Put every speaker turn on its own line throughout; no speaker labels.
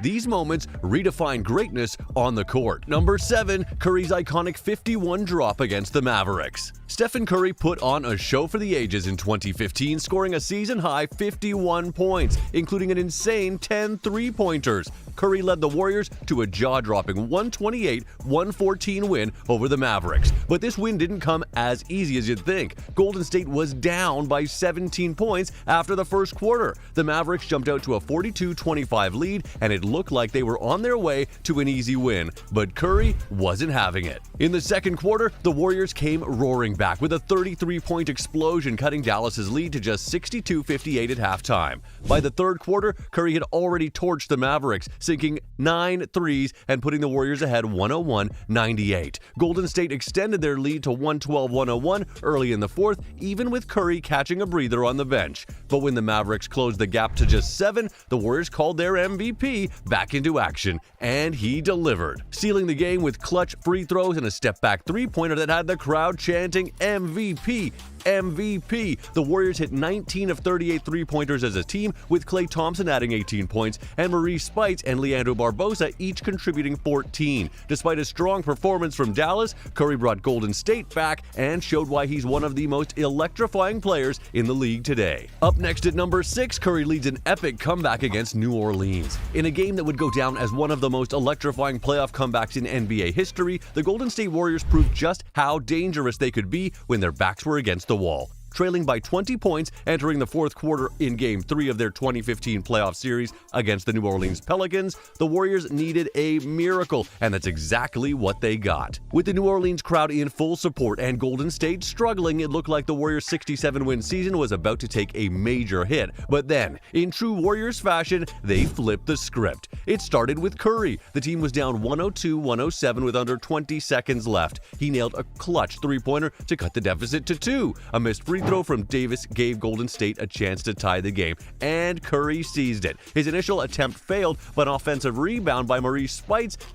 These moments redefine greatness on the court. Number 7. Curry's iconic 51 drop against the Mavericks. Stephen Curry put on a show for the ages in 2015, scoring a season-high 51 points, including an insane 10 three-pointers. Curry led the Warriors to a jaw-dropping 128-114 win over the Mavericks. But this win didn't come as easy as you'd think. Golden State was down by 17 points after the first quarter. The Mavericks jumped out to a 42-25 lead, and it looked like they were on their way to an easy win. But Curry wasn't having it. In the second quarter, the Warriors came roaring back with a 33-point explosion, cutting Dallas's lead to just 62-58 at halftime. By the third quarter, Curry had already torched the Mavericks, sinking 9 threes and putting the Warriors ahead 101-98. Golden State extended their lead to 112-101 early in the fourth, even with Curry catching a breather on the bench. But when the Mavericks closed the gap to just 7, the Warriors called their MVP back into action, and he delivered, sealing the game with clutch free throws and a step-back three-pointer that had the crowd chanting MVP. MVP. The Warriors hit 19 of 38 three-pointers as a team, with Klay Thompson adding 18 points and Reese and Leandro Barbosa each contributing 14. Despite a strong performance from Dallas, Curry brought Golden State back and showed why he's one of the most electrifying players in the league today. Up next at number 6, Curry leads an epic comeback against New Orleans. In a game that would go down as one of the most electrifying playoff comebacks in NBA history, the Golden State Warriors proved just how dangerous they could be when their backs were against the wall. Trailing by 20 points entering the fourth quarter in Game 3 of their 2015 playoff series against the New Orleans Pelicans, the Warriors needed a miracle, and that's exactly what they got. With the New Orleans crowd in full support and Golden State struggling, it looked like the Warriors' 67-win season was about to take a major hit. But then, in true Warriors fashion, they flipped the script. It started with Curry. The team was down 102-107 with under 20 seconds left. He nailed a clutch three-pointer to cut the deficit to 2. A missed free throw from Davis gave Golden State a chance to tie the game, and Curry seized it. His initial attempt failed, but an offensive rebound by Reese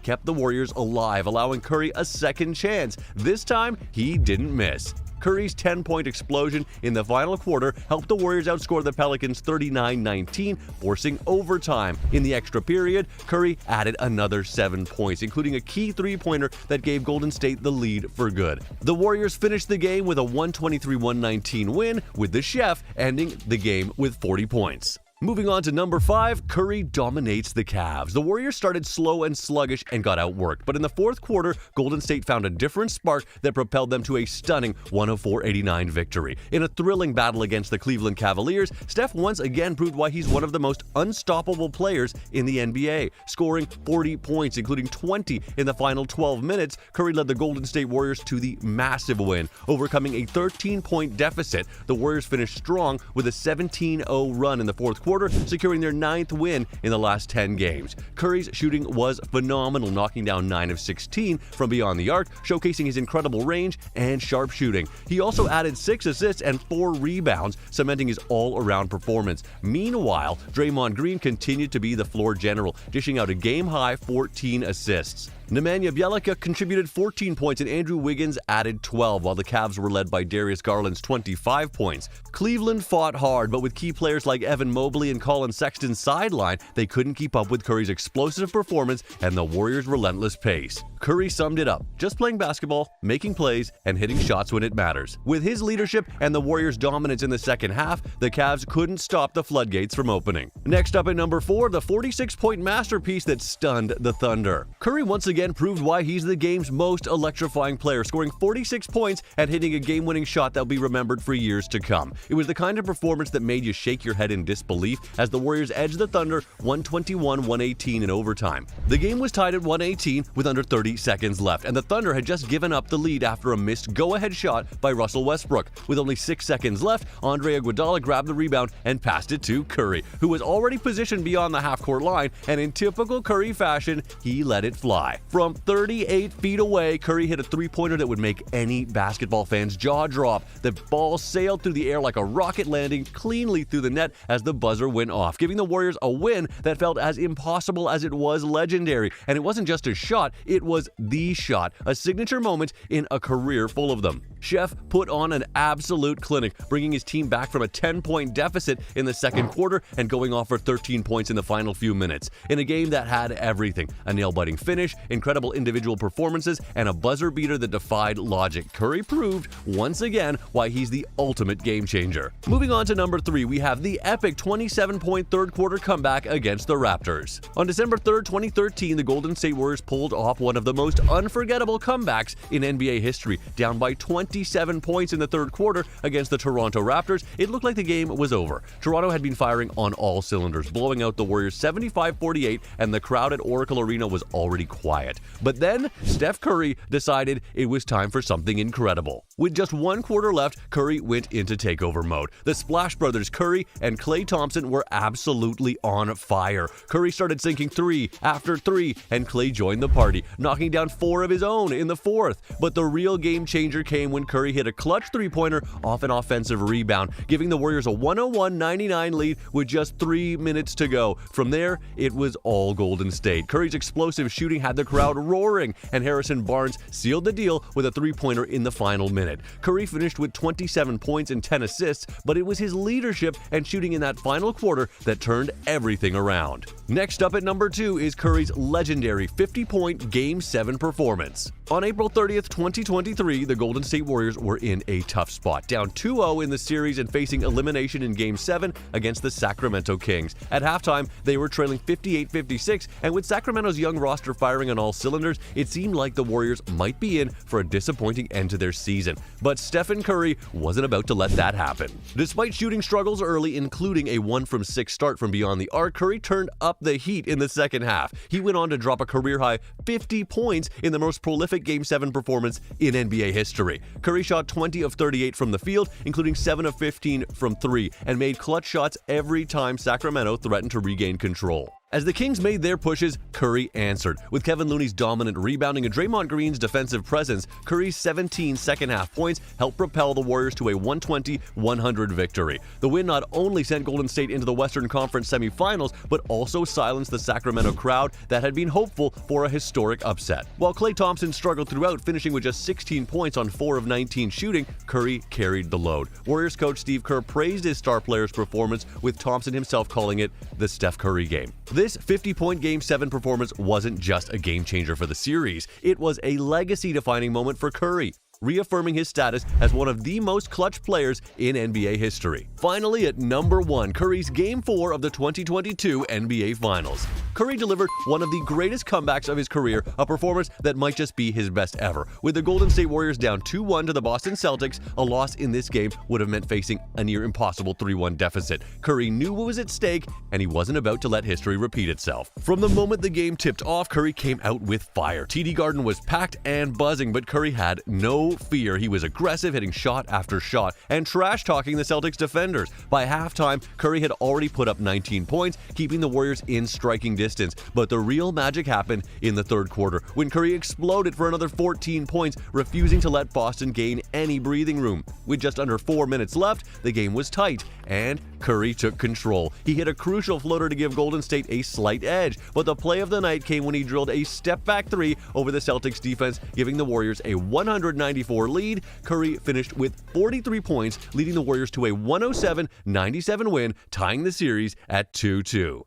kept the Warriors alive, allowing Curry a second chance. This time, he didn't miss. Curry's 10-point explosion in the final quarter helped the Warriors outscore the Pelicans 39-19, forcing overtime. In the extra period, Curry added another 7 points, including a key three-pointer that gave Golden State the lead for good. The Warriors finished the game with a 123-119 win, with the Chef ending the game with 40 points. Moving on to number 5, Curry dominates the Cavs. The Warriors started slow and sluggish and got outworked, but in the fourth quarter, Golden State found a different spark that propelled them to a stunning 104-89 victory. In a thrilling battle against the Cleveland Cavaliers, Steph once again proved why he's one of the most unstoppable players in the NBA. Scoring 40 points, including 20 in the final 12 minutes, Curry led the Golden State Warriors to the massive win, overcoming a 13-point deficit. The Warriors finished strong with a 17-0 run in the fourth quarter, securing their 9th win in the last 10 games. Curry's shooting was phenomenal, knocking down 9 of 16 from beyond the arc, showcasing his incredible range and sharp shooting. He also added 6 assists and 4 rebounds, cementing his all-around performance. Meanwhile, Draymond Green continued to be the floor general, dishing out a game-high 14 assists. Nemanja Bjelica contributed 14 points and Andrew Wiggins added 12, while the Cavs were led by Darius Garland's 25 points. Cleveland fought hard, but with key players like Evan Mobley and Colin Sexton's sideline, they couldn't keep up with Curry's explosive performance and the Warriors' relentless pace. Curry summed it up, just playing basketball, making plays, and hitting shots when it matters. With his leadership and the Warriors' dominance in the second half, the Cavs couldn't stop the floodgates from opening. Next up at number 4, the 46-point masterpiece that stunned the Thunder. Curry once again proved why he's the game's most electrifying player, scoring 46 points and hitting a game-winning shot that will be remembered for years to come. It was the kind of performance that made you shake your head in disbelief as the Warriors edged the Thunder 121-118 in overtime. The game was tied at 118 with under 30 seconds left, and the Thunder had just given up the lead after a missed go-ahead shot by Russell Westbrook. With only 6 seconds left, Andre Iguodala grabbed the rebound and passed it to Curry, who was already positioned beyond the half-court line, and in typical Curry fashion, he let it fly. From 38 feet away, Curry hit a three-pointer that would make any basketball fan's jaw drop. The ball sailed through the air like a rocket, landing cleanly through the net as the buzzer went off, giving the Warriors a win that felt as impossible as it was legendary. And it wasn't just a shot, it was the shot, a signature moment in a career full of them. Chef put on an absolute clinic, bringing his team back from a 10-point deficit in the second quarter and going off for 13 points in the final few minutes. In a game that had everything: a nail-biting finish, incredible individual performances, and a buzzer beater that defied logic, Curry proved once again why he's the ultimate game changer. Moving on to number 3, we have the epic 27-point third-quarter comeback against the Raptors. On December 3rd, 2013, the Golden State Warriors pulled off one of the most unforgettable comebacks in NBA history. Down by 27 points in the third quarter against the Toronto Raptors, it looked like the game was over. Toronto had been firing on all cylinders, blowing out the Warriors 75-48, and the crowd at Oracle Arena was already quiet. But then, Steph Curry decided it was time for something incredible. With just one quarter left, Curry went into takeover mode. The Splash Brothers, Curry and Klay Thompson, were absolutely on fire. Curry started sinking 3 after 3, and Klay joined the party, knocking down 4 of his own in the fourth. But the real game changer came when Curry hit a clutch three-pointer off an offensive rebound, giving the Warriors a 101-99 lead with just 3 minutes to go. From there, it was all Golden State. Curry's explosive shooting had the crowd roaring, and Harrison Barnes sealed the deal with a three-pointer in the final minute. Curry finished with 27 points and 10 assists, but it was his leadership and shooting in that final quarter that turned everything around. Next up at number 2 is Curry's legendary 50-point Game 7 performance. On April 30th, 2023, the Golden State Warriors were in a tough spot, down 2-0 in the series and facing elimination in Game 7 against the Sacramento Kings. At halftime, they were trailing 58-56, and with Sacramento's young roster firing on all cylinders, it seemed like the Warriors might be in for a disappointing end to their season. But Stephen Curry wasn't about to let that happen. Despite shooting struggles early, including a 1-from-6 start from beyond the arc, Curry turned up the heat in the second half. He went on to drop a career-high 50 points in the most prolific Game 7 performance in NBA history. Curry shot 20 of 38 from the field, including 7 of 15 from 3, and made clutch shots every time Sacramento threatened to regain control. As the Kings made their pushes, Curry answered. With Kevin Looney's dominant rebounding and Draymond Green's defensive presence, Curry's 17 second-half points helped propel the Warriors to a 120-100 victory. The win not only sent Golden State into the Western Conference semifinals, but also silenced the Sacramento crowd that had been hopeful for a historic upset. While Klay Thompson struggled throughout, finishing with just 16 points on 4 of 19 shooting, Curry carried the load. Warriors coach Steve Kerr praised his star player's performance, with Thompson himself calling it the Steph Curry game. This 50-point Game 7 performance wasn't just a game-changer for the series, it was a legacy-defining moment for Curry, reaffirming his status as one of the most clutch players in NBA history. Finally, at number 1, Curry's Game 4 of the 2022 NBA Finals. Curry delivered one of the greatest comebacks of his career, a performance that might just be his best ever. With the Golden State Warriors down 2-1 to the Boston Celtics, a loss in this game would have meant facing a near impossible 3-1 deficit. Curry knew what was at stake, and he wasn't about to let history repeat itself. From the moment the game tipped off, Curry came out with fire. TD Garden was packed and buzzing, but Curry had no fear. He was aggressive, hitting shot after shot, and trash-talking the Celtics defenders. By halftime, Curry had already put up 19 points, keeping the Warriors in striking distance. But the real magic happened in the third quarter, when Curry exploded for another 14 points, refusing to let Boston gain any breathing room. With just under 4 minutes left, the game was tight, and Curry took control. He hit a crucial floater to give Golden State a slight edge, but the play of the night came when he drilled a step-back 3 over the Celtics defense, giving the Warriors a 194 lead. Curry finished with 43 points, leading the Warriors to a 107-97 win, tying the series at 2-2.